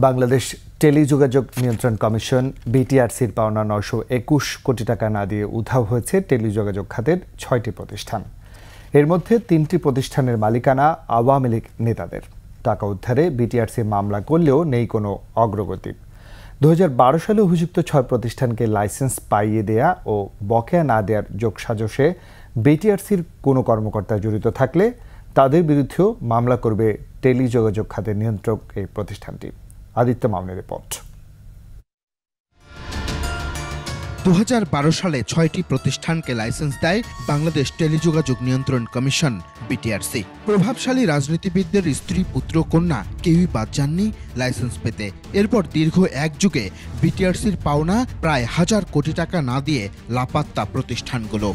বাংলাদেশ টেলিযোগাযোগ নিয়ন্ত্রণ কমিশন বিটিআরসির পাওনা ৯২১ কোটি টাকা না দিয়ে উধাও হয়েছে টেলিযোগাযোগ খাতের ৬টি প্রতিষ্ঠান। এর মধ্যে ৩টি প্রতিষ্ঠানের মালিকানা আওয়ামী লীগ নেতাদের। টাকা উদ্ধারে বিটিআরসি মামলা করলেও নেই কোনো অগ্রগতি। ২০১২ সালে অভিযুক্ত ৬ প্রতিষ্ঠানকে লাইসেন্স পাইয়ে দেয়া ও বকেয়া না দেওয়ার যোগসাজশে বিটিআরসির কোনো কর্মকর্তা জড়িত থাকলে তাদের বিরুদ্ধেও মামলা করবে টেলিযোগাযোগ খাতের নিয়ন্ত্রক এই প্রতিষ্ঠানটি। আদিত্য মামুনের রিপোর্ট। ২০১২ সালে ৬টি প্রতিষ্ঠানকে লাইসেন্স দেয় বাংলাদেশ টেলিযোগাযোগ নিয়ন্ত্রণ কমিশন বিটিআরসি। প্রভাবশালী রাজনীতিবিদদের স্ত্রী, পুত্র, কন্যা কেউই বাদ যাননি লাইসেন্স পেতে। এরপর দীর্ঘ এক যুগে বিটিআরসির পাওনা প্রায় ১,০০০ কোটি টাকা না দিয়ে লাপাত্তা প্রতিষ্ঠানগুলো।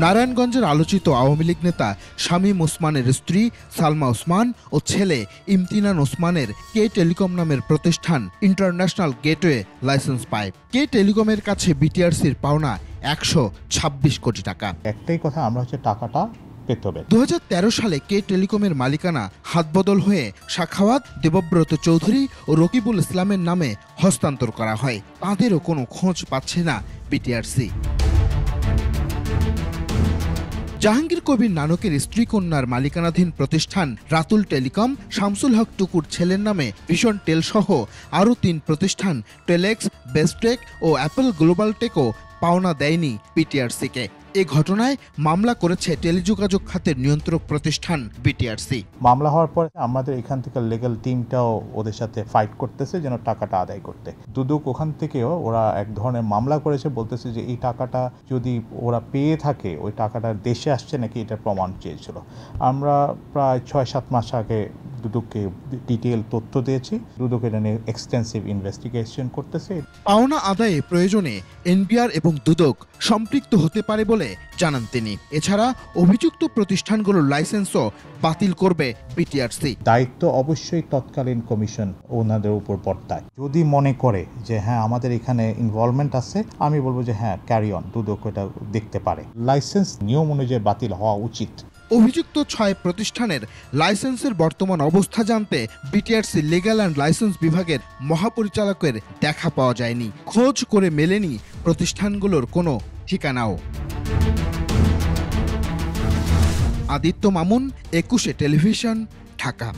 নারায়ণগঞ্জের আলোচিত আওয়ামী লীগ নেতা শামীম ওসমানের স্ত্রী সালমা ওসমান ও ছেলে ইমতিনান ওসমানের কে টেলিকম নামের প্রতিষ্ঠান ইন্টারন্যাশনাল গেটওয়ে লাইসেন্স পায়। কে টেলিকমের কাছে বিটিআরসির পাওনা ১২৬ কোটি টাকা। একটাই কথা, আমরা টাকাটা পেতে হবে। ২০১৩ সালে কে টেলিকমের মালিকানা হাতবদল হয়ে সাখাওয়াত, দেবব্রত চৌধুরী ও রকিবুল ইসলামের নামে হস্তান্তর করা হয়। তাঁদেরও কোনো খোঁজ পাচ্ছে না বিটিআরসি। জাহাঙ্গীর কবির নানকের স্ত্রী কন্যার মালিকানাধীন প্রতিষ্ঠান রাতুল টেলিকম, শামসুল হক টুকুর ছেলের নামে ভীষণ টেল সহ আরও ৩ প্রতিষ্ঠান টেলেক্স, বেস্টেক ও অ্যাপল গ্লোবাল টেকও পাওনা দেয়নি বিটিআরসিকে। এ ঘটনায় মামলা করেছে টেলিযোগাযোগ খাতের নিয়ন্ত্রক প্রতিষ্ঠান বিটিআরসি। মামলা হওয়ার পর আমাদের এখান থেকে লিগ্যাল টিমটাও ওদের সাথে ফাইট করতেছে যেন টাকাটা আদায় করতে। দুদক ওখান থেকেও ওরা এক ধরনের মামলা করেছে, বলতেছে যে এই টাকাটা যদি ওরা পেয়ে থাকে ওই টাকাটা দেশে আসছে নাকি এটা প্রমাণ চেয়েছিল। আমরা প্রায় ৬-৭ মাস আগে দুদককে ডিটেইল তথ্য দিয়েছি। দুদক এটা নিয়ে এক্সটেন্সিভ ইনভেস্টিগেশন করতেছে। পাওনা আদায়ে প্রয়োজনে এনবিআর এবং দুদক সম্পৃক্ত হতে পারে বলে জানান তিনি। এছাড়া অভিযুক্ত প্রতিষ্ঠানগুলোর লাইসেন্সও বাতিল করবে বিটিআরসি। দায়িত্ব অবশ্যই তৎকালীন কমিশন ওনাদের উপর বর্তায়। যদি মনে করে যে হ্যাঁ আমাদের এখানে ইনভলভমেন্ট আছে, আমি বলবো যে হ্যাঁ ক্যারি অন, দুদক এটা দেখতে পারে। লাইসেন্স নিয়ম অনুযায়ী বাতিল হওয়া উচিত। অভিযুক্ত ৬ প্রতিষ্ঠানের লাইসেন্সের বর্তমান অবস্থা জানতে বিটিআরসি লিগ্যাল অ্যান্ড লাইসেন্স বিভাগের মহাপরিচালকের দেখা পাওয়া যায়নি। খোঁজ করে মেলেনি প্রতিষ্ঠানগুলোর কোনো ঠিকানাও। আদিত্য মামুন, ২১ টেলিভিশন, ঢাকা।